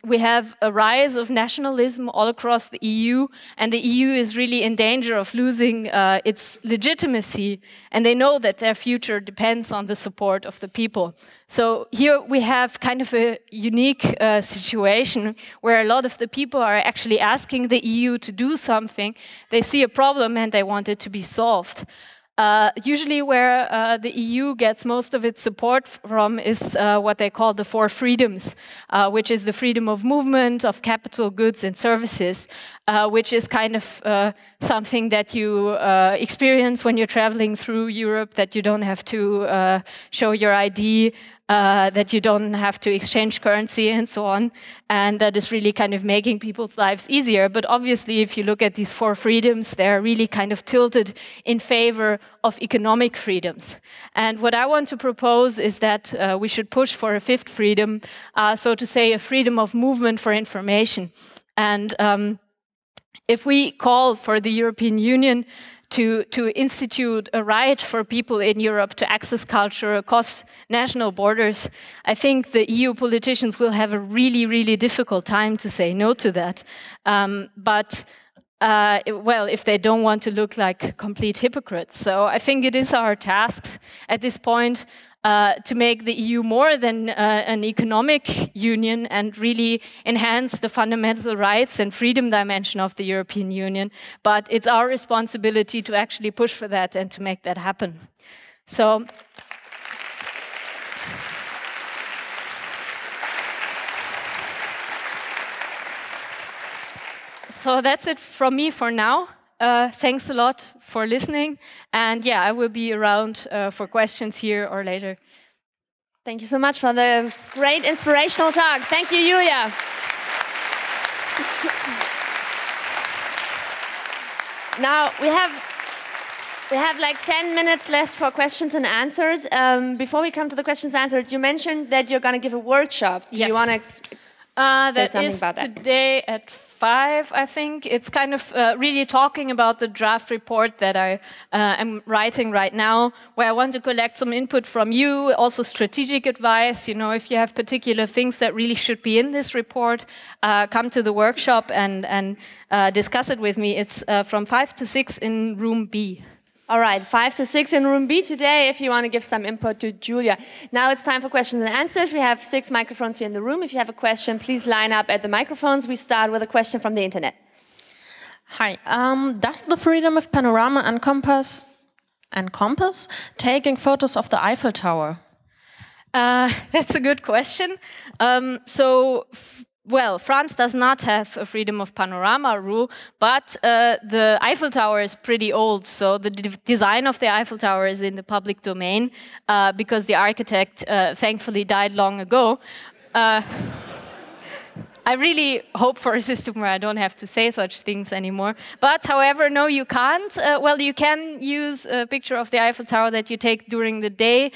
We have a rise of nationalism all across the EU, and the EU is really in danger of losing its legitimacy, and they know that their future depends on the support of the people. So here we have kind of a unique situation where a lot of the people are actually asking the EU to do something. They see a problem and they want it to be solved. Usually where the EU gets most of its support from is what they call the four freedoms, which is the freedom of movement, of capital, goods and services, which is kind of something that you experience when you're traveling through Europe, that you don't have to show your ID, that you don't have to exchange currency and so on, and that is really kind of making people's lives easier. But obviously, if you look at these four freedoms, they're really kind of tilted in favor of economic freedoms. And what I want to propose is that we should push for a fifth freedom, so to say, a freedom of movement for information. And if we call for the European Union to institute a right for people in Europe to access culture across national borders, I think the EU politicians will have a really, really difficult time to say no to that. Well, if they don't want to look like complete hypocrites. So I think it is our task at this point to make the EU more than an economic union and really enhance the fundamental rights and freedom dimension of the European Union. But it's our responsibility to actually push for that and to make that happen. So that's it from me for now. Thanks a lot for listening. And yeah, I will be around for questions here or later. Thank you so much for the great inspirational talk. Thank you, Julia. Now we have like 10 minutes left for questions and answers. Before we come to the questions and answers, you mentioned that you're going to give a workship. Do yes. you want to say something about that? Today at 5, I think. It's kind of really talking about the draft report that I am writing right now, where I want to collect some input from you, also strategic advice. You know, if you have particular things that really should be in this report, come to the workshop and discuss it with me. It's from 5 to 6 in room B. All right, 5 to 6 in room B today if you want to give some input to Julia. Now it's time for questions and answers. We have 6 microphones here in the room. If you have a question, please line up at the microphones. We start with a question from the internet. Hi, does the freedom of panorama encompass taking photos of the Eiffel Tower? That's a good question. Well, France does not have a freedom of panorama rule, but the Eiffel Tower is pretty old, so the design of the Eiffel Tower is in the public domain because the architect thankfully died long ago. I really hope for a system where I don't have to say such things anymore. But, however, no, you can't. Well, you can use a picture of the Eiffel Tower that you take during the day.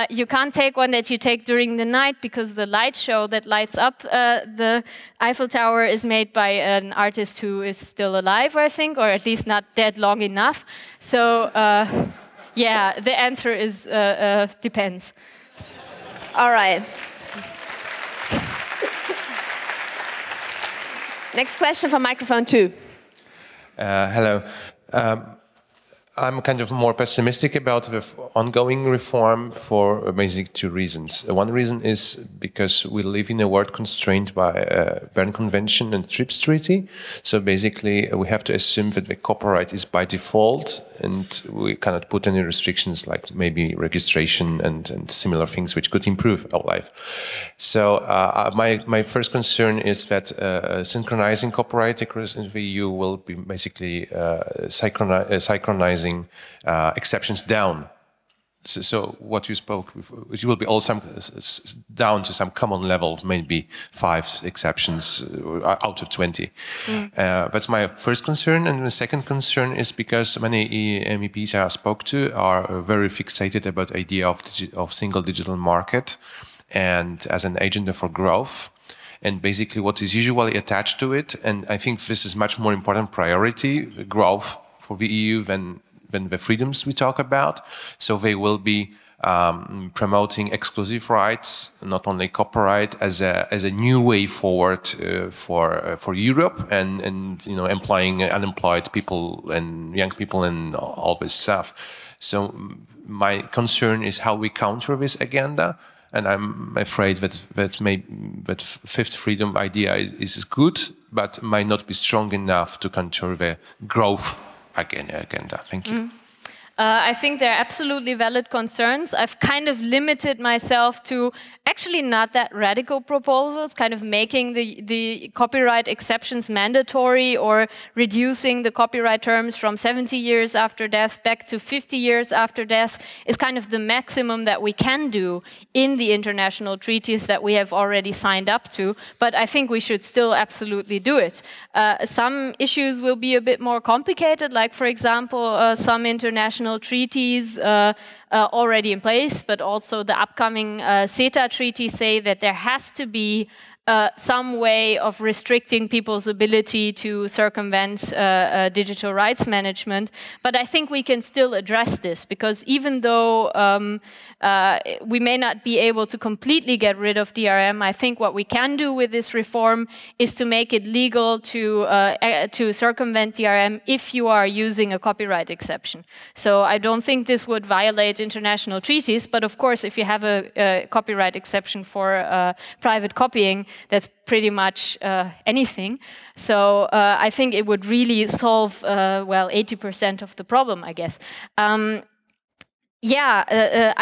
You can't take one that you take during the night because the light show that lights up the Eiffel Tower is made by an artist who is still alive, I think, or at least not dead long enough. So, yeah, the answer is depends. All right. Next question from microphone 2. Hello. I'm kind of more pessimistic about the ongoing reform for basically 2 reasons. One reason is because we live in a world constrained by Berne Convention and TRIPS Treaty. So basically, we have to assume that the copyright is by default, and we cannot put any restrictions like maybe registration and similar things which could improve our life. So my first concern is that synchronizing copyright across the EU will be basically synchronizing exceptions down. So what you spoke, it will be all down to some common level of maybe 5 exceptions out of 20. That's my first concern. And the second concern is because many MEPs I spoke to are very fixated about the idea of single digital market and as an agenda for growth. And basically what is usually attached to it, and I think this is much more important priority, growth for the EU than the freedoms we talk about. So they will be promoting exclusive rights, not only copyright, as a new way forward for Europe, and employing unemployed people and young people and all this stuff. So my concern is how we counter this agenda. And I'm afraid that fifth freedom idea is good, but might not be strong enough to counter the growth agenda. Thank you. I think they're absolutely valid concerns. I've kind of limited myself to actually not that radical proposals, kind of making the copyright exceptions mandatory or reducing the copyright terms from 70 years after death back to 50 years after death is kind of the maximum that we can do in the international treaties that we have already signed up to. But I think we should still absolutely do it. Some issues will be a bit more complicated, like, for example, some international treaties already in place, but also the upcoming CETA treaty say that there has to be some way of restricting people's ability to circumvent digital rights management. But I think we can still address this, because even though we may not be able to completely get rid of DRM, I think what we can do with this reform is to make it legal to circumvent DRM if you are using a copyright exception. So I don't think this would violate international treaties, but of course if you have a copyright exception for private copying, that's pretty much anything. So I think it would really solve, well, 80% of the problem, I guess. I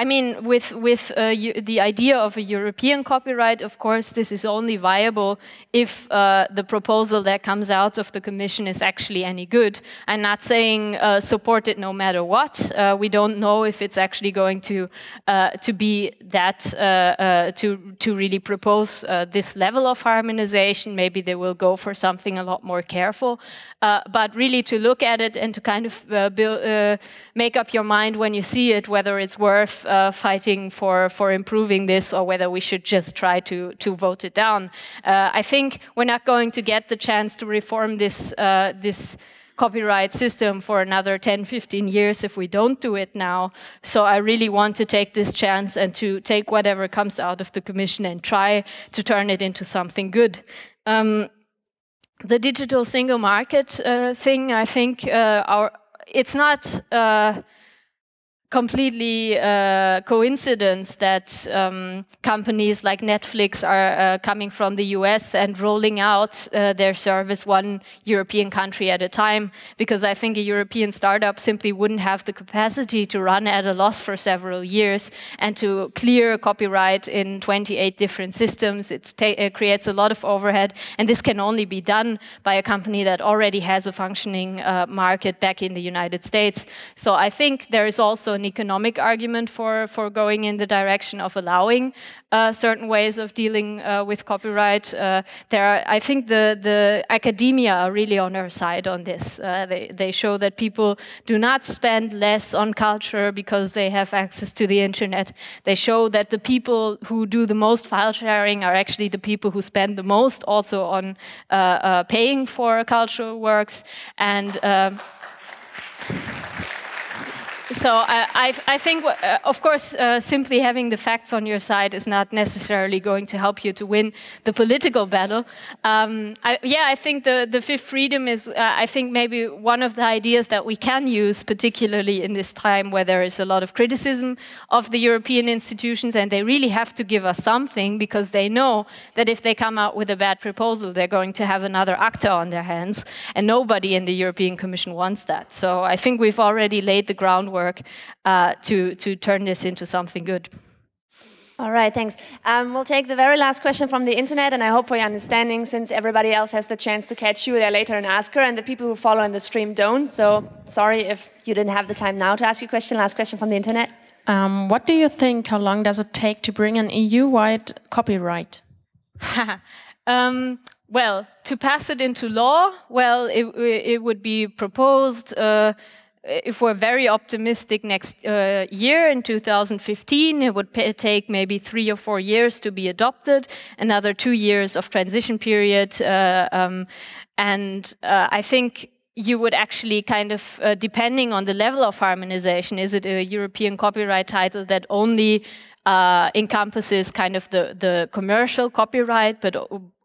mean, with the idea of a European copyright, of course, this is only viable if the proposal that comes out of the Commission is actually any good. I'm not saying support it no matter what. We don't know if it's actually going to be that, to really propose this level of harmonization. Maybe they will go for something a lot more careful. But really to look at it and to kind of make up your mind when you see it, whether it's worth fighting for improving this or whether we should just try to vote it down. I think we're not going to get the chance to reform this copyright system for another 10, 15 years if we don't do it now. So I really want to take this chance and to take whatever comes out of the Commission and try to turn it into something good. The digital single market thing, I think it's not completely coincidence that companies like Netflix are coming from the US and rolling out their service one European country at a time, because I think a European startup simply wouldn't have the capacity to run at a loss for several years and to clear copyright in 28 different systems. It creates a lot of overhead, and this can only be done by a company that already has a functioning market back in the United States. So I think there is also an economic argument for going in the direction of allowing certain ways of dealing with copyright. I think the academia are really on our side on this. They show that people do not spend less on culture because they have access to the internet. They show that the people who do the most file sharing are actually the people who spend the most also on paying for cultural works. And So I think, of course, simply having the facts on your side is not necessarily going to help you to win the political battle. I think the fifth freedom is, I think, maybe one of the ideas that we can use, particularly in this time where there is a lot of criticism of the European institutions, and they really have to give us something because they know that if they come out with a bad proposal, they're going to have another ACTA on their hands, and nobody in the European Commission wants that. So I think we've already laid the groundwork to turn this into something good. All right, thanks. We'll take the very last question from the internet, and I hope for your understanding, since everybody else has the chance to catch you there later and ask her, and the people who follow in the stream don't. So sorry if you didn't have the time now to ask your question. Last question from the internet. What do you think? How long does it take to bring an EU-wide copyright? Well, to pass it into law, well, it would be proposed. If we're very optimistic, next year in 2015, it would take maybe 3 or 4 years to be adopted, another 2 years of transition period. I think you would actually kind of, depending on the level of harmonization, is it a European copyright title that only encompasses kind of the commercial copyright,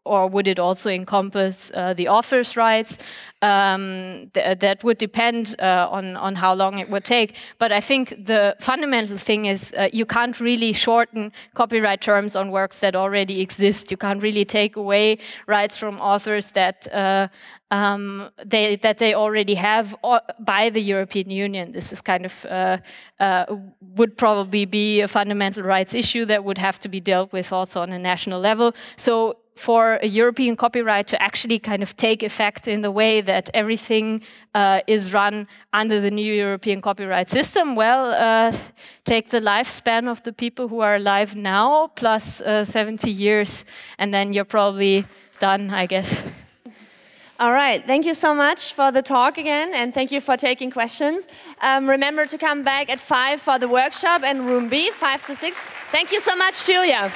or would it also encompass the author's rights? That would depend on how long it would take. But I think the fundamental thing is you can't really shorten copyright terms on works that already exist. You can't really take away rights from authors that they already have by the European Union. This is kind of would probably be a fundamental rights issue that would have to be dealt with also on a national level. So for a European copyright to actually kind of take effect in the way that everything is run under the new European copyright system, well, take the lifespan of the people who are alive now plus 70 years, and then you're probably done, I guess. All right, thank you so much for the talk again, and thank you for taking questions. Remember to come back at 5 for the workshop and room B, 5 to 6. Thank you so much, Julia.